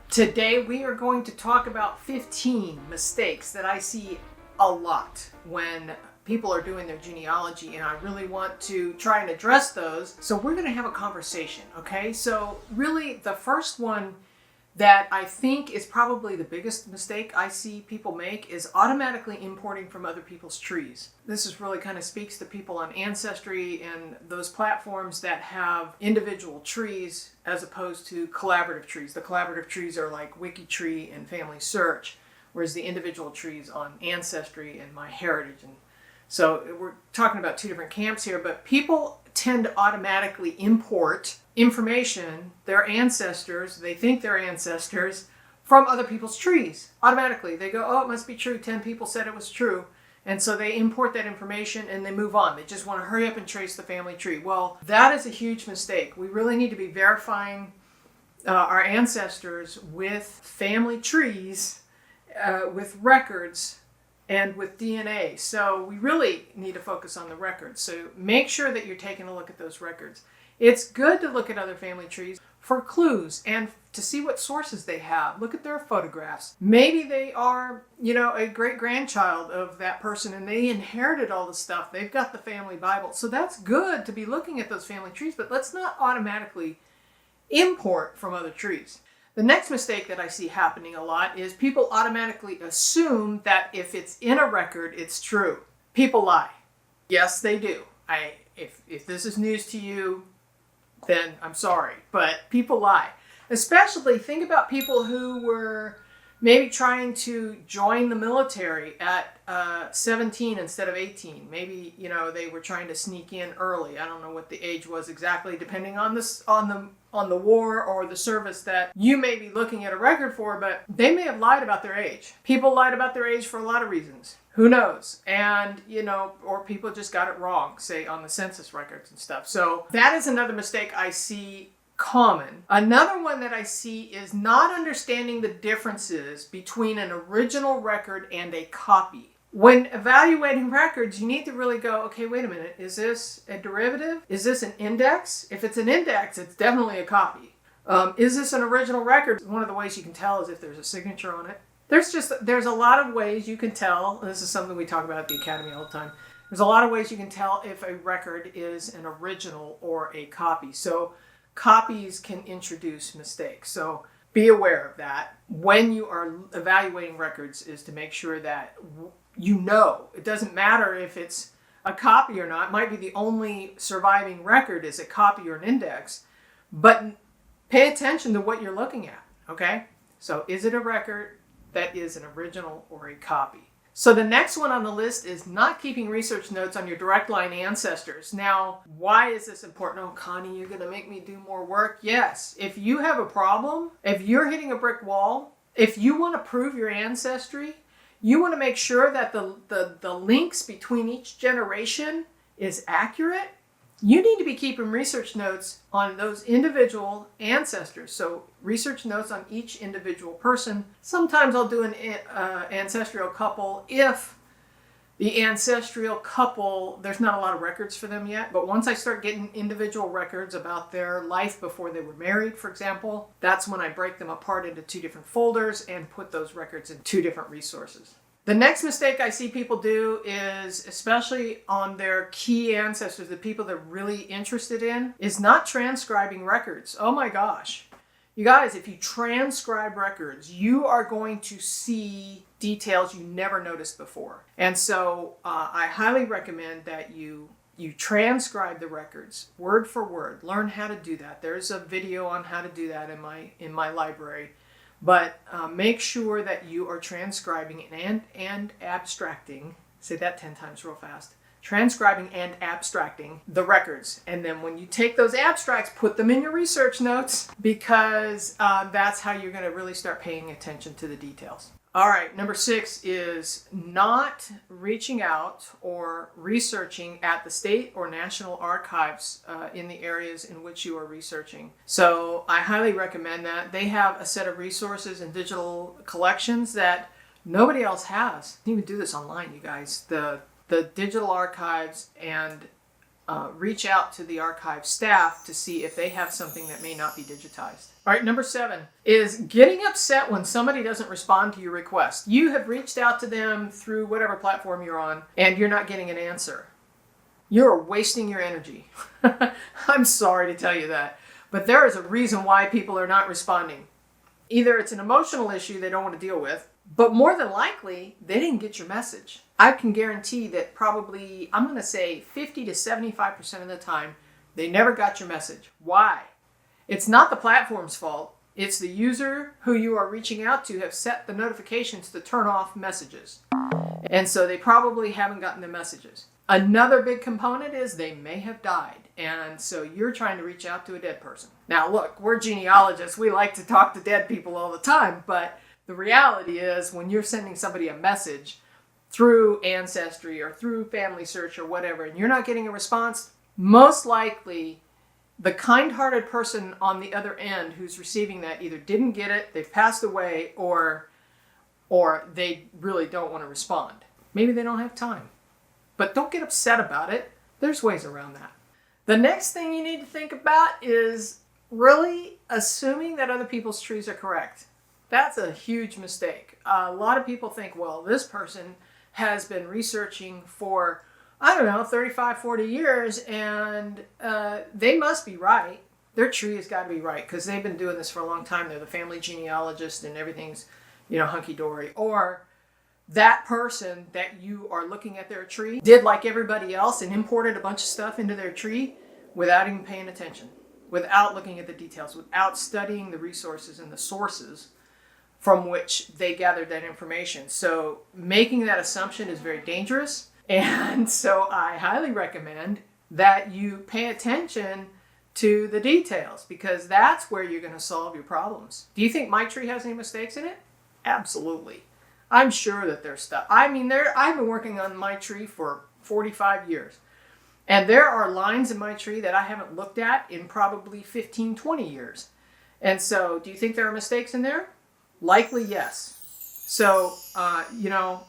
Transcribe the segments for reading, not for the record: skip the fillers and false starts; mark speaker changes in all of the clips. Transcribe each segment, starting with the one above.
Speaker 1: Today we are going to talk about 15 mistakes that I see a lot when people are doing their genealogy, and I really want to try and address those. So we're going to have a conversation, okay? So really the first one that I think is probably the biggest mistake I see people make is automatically importing from other people's trees. This is really kind of speaks to people on Ancestry and those platforms that have individual trees as opposed to collaborative trees. The collaborative trees are like WikiTree and Family Search, whereas the individual trees on Ancestry and MyHeritage. And so we're talking about two different camps here, but people tend to automatically import information, their ancestors, they think they're ancestors, from other people's trees. Automatically. They go, oh, it must be true. 10 people said it was true. And so they import that information and they move on. They just want to hurry up and trace the family tree. Well, that is a huge mistake. We really need to be verifying our ancestors with family trees, with records, and with DNA. So we really need to focus on the records. So make sure that you're taking a look at those records. It's good to look at other family trees for clues and to see what sources they have. Look at their photographs. Maybe they are, a great-grandchild of that person and they inherited all the stuff. They've got the family Bible. So that's good to be looking at those family trees, but let's not automatically import from other trees. The next mistake that I see happening a lot is people automatically assume that if it's in a record, it's true. People lie. Yes, they do. If this is news to you, then I'm sorry, but people lie. Especially think about people who were maybe trying to join the military at 17 instead of 18. Maybe, they were trying to sneak in early. I don't know what the age was exactly, depending on the war or the service that you may be looking at a record for, but they may have lied about their age. People lied about their age for a lot of reasons. Who knows? And, or people just got it wrong, say on the census records and stuff. So that is another mistake I see common. Another one that I see is not understanding the differences between an original record and a copy. When evaluating records, you need to really go, okay, wait a minute, is this a derivative? Is this an index? If it's an index, it's definitely a copy. Is this an original record? One of the ways you can tell is if there's a signature on it. There's a lot of ways you can tell. This is something we talk about at the Academy all the time. There's a lot of ways you can tell if a record is an original or a copy. So copies can introduce mistakes. So be aware of that. When you are evaluating records is to make sure that it doesn't matter if it's a copy or not. It might be the only surviving record is a copy or an index, but pay attention to what you're looking at, okay? So is it a record that is an original or a copy? So the next one on the list is not keeping research notes on your direct line ancestors. Now, why is this important? Oh, Connie, you're going to make me do more work? Yes. If you have a problem, if you're hitting a brick wall, if you want to prove your ancestry, you want to make sure that the links between each generation is accurate. You need to be keeping research notes on those individual ancestors. So research notes on each individual person. Sometimes I'll do an ancestral couple if the ancestral couple, there's not a lot of records for them yet. But once I start getting individual records about their life before they were married, for example, that's when I break them apart into two different folders and put those records in two different resources. The next mistake I see people do is, especially on their key ancestors, the people they're really interested in, is not transcribing records. Oh my gosh. You guys, if you transcribe records, you are going to see details you never noticed before. And so I highly recommend that you transcribe the records word for word. Learn how to do that. There's a video on how to do that in my library. But make sure that you are transcribing and abstracting. Say that 10 times real fast. Transcribing and abstracting the records. And then when you take those abstracts, put them in your research notes, because that's how you're going to really start paying attention to the details. All right, number 6 is not reaching out or researching at the state or national archives in the areas in which you are researching. So I highly recommend that. They have a set of resources and digital collections that nobody else has. You can even do this online, you guys. The digital archives and reach out to the archive staff to see if they have something that may not be digitized. All right, number 7 is getting upset when somebody doesn't respond to your request. You have reached out to them through whatever platform you're on, and you're not getting an answer. You're wasting your energy. I'm sorry to tell you that, but there is a reason why people are not responding. Either it's an emotional issue they don't want to deal with, but more than likely, they didn't get your message. I can guarantee that probably, I'm going to say 50 to 75% of the time, they never got your message. Why? It's not the platform's fault. It's the user who you are reaching out to have set the notifications to turn off messages. And so they probably haven't gotten the messages. Another big component is they may have died. And so you're trying to reach out to a dead person. Now look, we're genealogists. We like to talk to dead people all the time. But the reality is when you're sending somebody a message through Ancestry or through Family Search or whatever, and you're not getting a response, most likely the kind-hearted person on the other end who's receiving that either didn't get it, they've passed away, or they really don't want to respond. Maybe they don't have time. But don't get upset about it. There's ways around that. The next thing you need to think about is really assuming that other people's trees are correct. That's a huge mistake. A lot of people think, well, this person has been researching for, 35, 40 years, and they must be right. Their tree has got to be right because they've been doing this for a long time. They're the family genealogist and everything's, hunky-dory. Or that person that you are looking at their tree did like everybody else and imported a bunch of stuff into their tree without even paying attention, without looking at the details, without studying the resources and the sources from which they gathered that information. So making that assumption is very dangerous. And so I highly recommend that you pay attention to the details because that's where you're going to solve your problems. Do you think my tree has any mistakes in it? Absolutely. I'm sure that there's stuff. I've been working on my tree for 45 years. And there are lines in my tree that I haven't looked at in probably 15, 20 years. And so do you think there are mistakes in there? Likely, yes. So,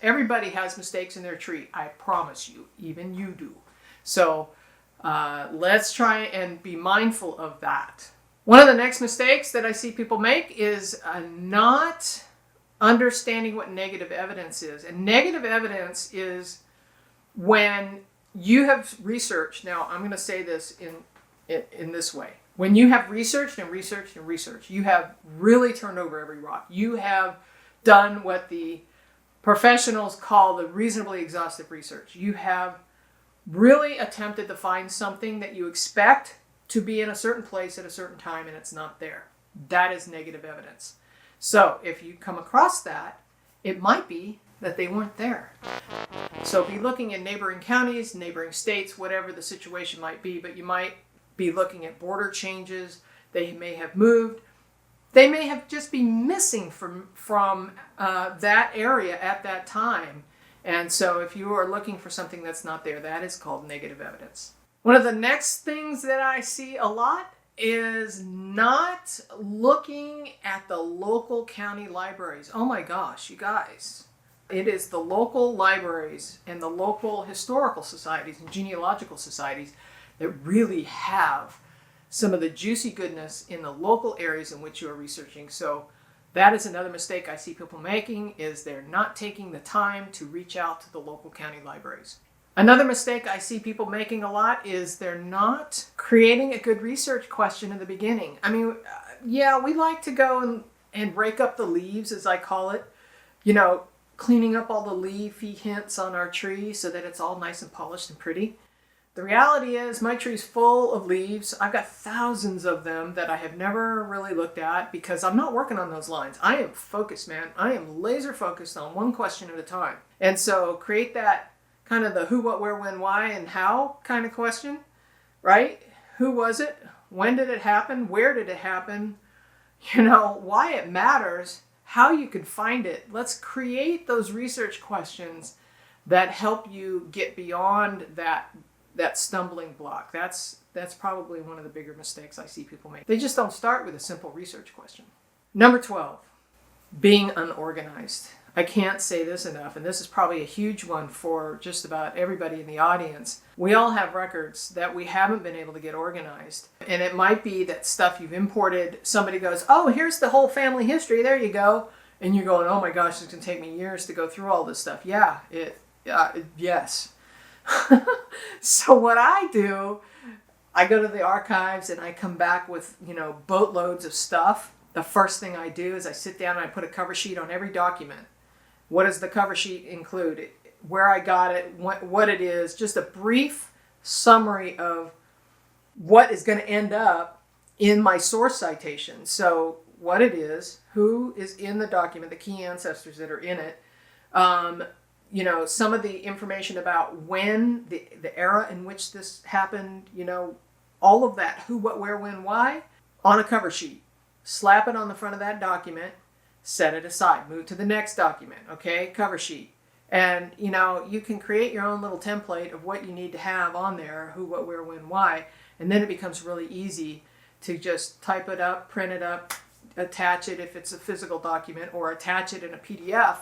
Speaker 1: everybody has mistakes in their tree. I promise you, even you do. So let's try and be mindful of that. One of the next mistakes that I see people make is not understanding what negative evidence is. And negative evidence is when you have researched. Now, I'm going to say this in this way. When you have researched and researched and researched, you have really turned over every rock. You have done what the professionals call the reasonably exhaustive research. You have really attempted to find something that you expect to be in a certain place at a certain time and it's not there. That is negative evidence. So if you come across that, it might be that they weren't there. So be looking in neighboring counties, neighboring states, whatever the situation might be, but you might be looking at border changes. They may have moved. They may have just been missing from that area at that time. And so if you are looking for something that's not there, that is called negative evidence. One of the next things that I see a lot is not looking at the local county libraries. Oh my gosh, you guys. It is the local libraries and the local historical societies and genealogical societies that really have some of the juicy goodness in the local areas in which you are researching. So that is another mistake I see people making, is they're not taking the time to reach out to the local county libraries. Another mistake I see people making a lot is they're not creating a good research question in the beginning. We like to go and rake up the leaves, as I call it, cleaning up all the leafy hints on our tree so that it's all nice and polished and pretty. The reality is my tree's full of leaves. I've got thousands of them that I have never really looked at because I'm not working on those lines. I am focused, man. I am laser focused on one question at a time. And so create that kind of the who, what, where, when, why, and how kind of question, right? Who was it? When did it happen? Where did it happen? Why it matters, how you could find it. Let's create those research questions that help you get beyond that stumbling block. That's probably one of the bigger mistakes I see people make. They just don't start with a simple research question. Number 12, being unorganized. I can't say this enough, and this is probably a huge one for just about everybody in the audience. We all have records that we haven't been able to get organized. And it might be that stuff you've imported, somebody goes, oh, here's the whole family history, there you go. And you're going, oh my gosh, it's going to take me years to go through all this stuff. Yeah, yes. So what I do, I go to the archives and I come back with, boatloads of stuff. The first thing I do is I sit down and I put a cover sheet on every document. What does the cover sheet include? Where I got it, what it is, just a brief summary of what is going to end up in my source citation. So what it is, who is in the document, the key ancestors that are in it, some of the information about when, the era in which this happened, all of that, who, what, where, when, why, on a cover sheet. Slap it on the front of that document, set it aside, move to the next document, okay, cover sheet. And, you can create your own little template of what you need to have on there, who, what, where, when, why, and then it becomes really easy to just type it up, print it up, attach it if it's a physical document, or attach it in a PDF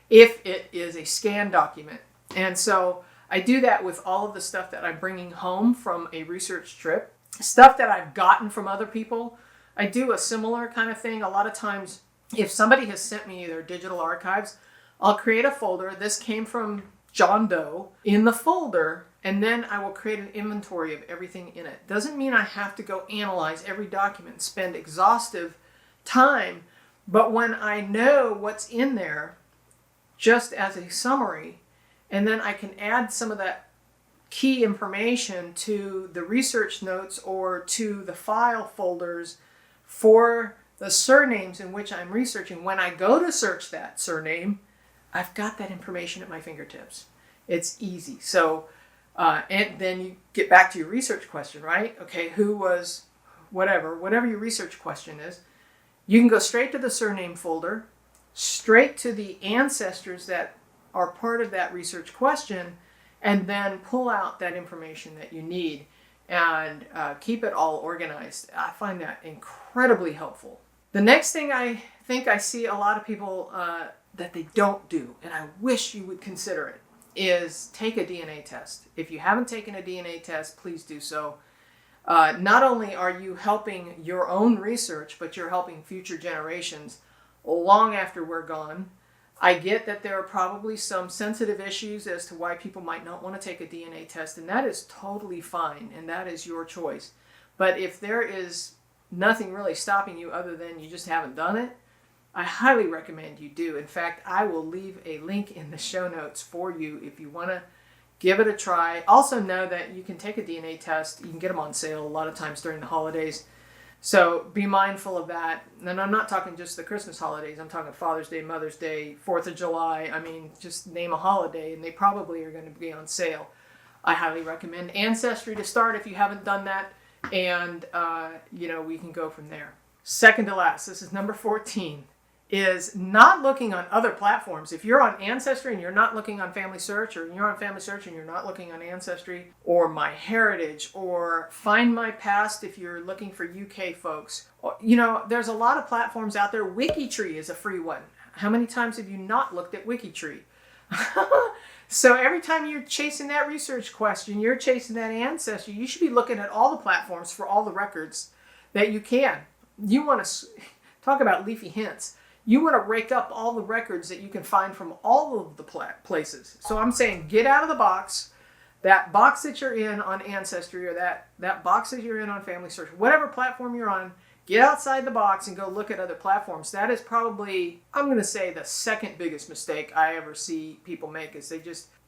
Speaker 1: if it is a scanned document. And so I do that with all of the stuff that I'm bringing home from a research trip, stuff that I've gotten from other people. I do a similar kind of thing. A lot of times, if somebody has sent me their digital archives, I'll create a folder. This came from John Doe in the folder, and then I will create an inventory of everything in it. Doesn't mean I have to go analyze every document and spend exhaustive time, but when I know what's in there, just as a summary, and then I can add some of that key information to the research notes or to the file folders for the surnames in which I'm researching. When I go to search that surname, I've got that information at my fingertips. It's easy. So, and then you get back to your research question, right? Okay, who was whatever your research question is. You can go straight to the surname folder, straight to the ancestors that are part of that research question, and then pull out that information that you need and keep it all organized. I find that incredibly helpful. The next thing I think I see a lot of people that they don't do, and I wish you would consider it, is take a DNA test. If you haven't taken a DNA test, please do so. Not only are you helping your own research, but you're helping future generations long after we're gone. I get that there are probably some sensitive issues as to why people might not want to take a DNA test, and that is totally fine, and that is your choice. But if there is nothing really stopping you other than you just haven't done it, I highly recommend you do. In fact, I will leave a link in the show notes for you if you want to give it a try. Also know that you can take a DNA test. You can get them on sale a lot of times during the holidays. So be mindful of that. And I'm not talking just the Christmas holidays. I'm talking Father's Day, Mother's Day, 4th of July. I mean, just name a holiday, and they probably are going to be on sale. I highly recommend Ancestry to start if you haven't done that. And, we can go from there. Second to last, this is number 14, is not looking on other platforms. If you're on Ancestry and you're not looking on Family Search, or you're on Family Search and you're not looking on Ancestry, or MyHeritage, or Find My Past if you're looking for UK folks, there's a lot of platforms out there. Wikitree is a free one. How many times have you not looked at Wikitree? So every time you're chasing that research question, you're chasing that ancestry, you should be looking at all the platforms for all the records that you can. You want to talk about leafy hints. You want to rake up all the records that you can find from all of the places. So I'm saying get out of the box, that box that you're in on Ancestry, or that box that you're in on Family Search, whatever platform you're on, get outside the box and go look at other platforms. That is probably, I'm going to say, the second biggest mistake I ever see people make is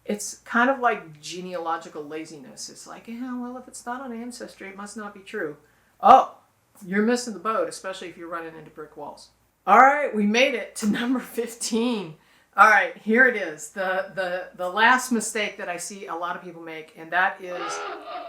Speaker 1: it's kind of like genealogical laziness. It's like, if it's not on Ancestry, it must not be true. Oh, you're missing the boat, especially if you're running into brick walls. All right, we made it to number 15. All right, here it is. The last mistake that I see a lot of people make, and that is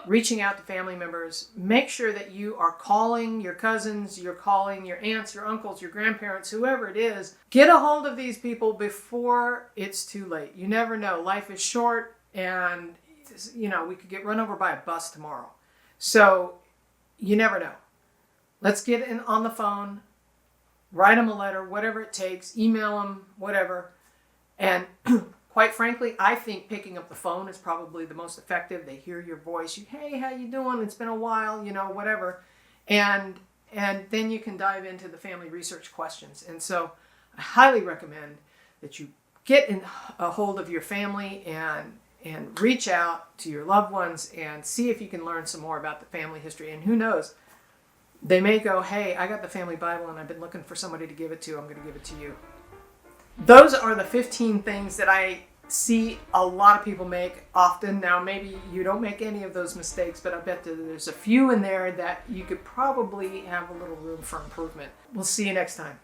Speaker 1: reaching out to family members. Make sure that you are calling your cousins, you're calling your aunts, your uncles, your grandparents, whoever it is. Get a hold of these people before it's too late. You never know. Life is short, and we could get run over by a bus tomorrow. So you never know. Let's get on the phone, write them a letter, whatever it takes, email them, whatever. And quite frankly, I think picking up the phone is probably the most effective. They hear your voice. Hey, how you doing? It's been a while, whatever. And then you can dive into the family research questions. And so I highly recommend that you get in a hold of your family and reach out to your loved ones and see if you can learn some more about the family history. And who knows, they may go, hey, I got the family Bible and I've been looking for somebody to give it to. I'm going to give it to you. Those are the 15 things that I see a lot of people make often. Now, maybe you don't make any of those mistakes, but I bet that there's a few in there that you could probably have a little room for improvement. We'll see you next time.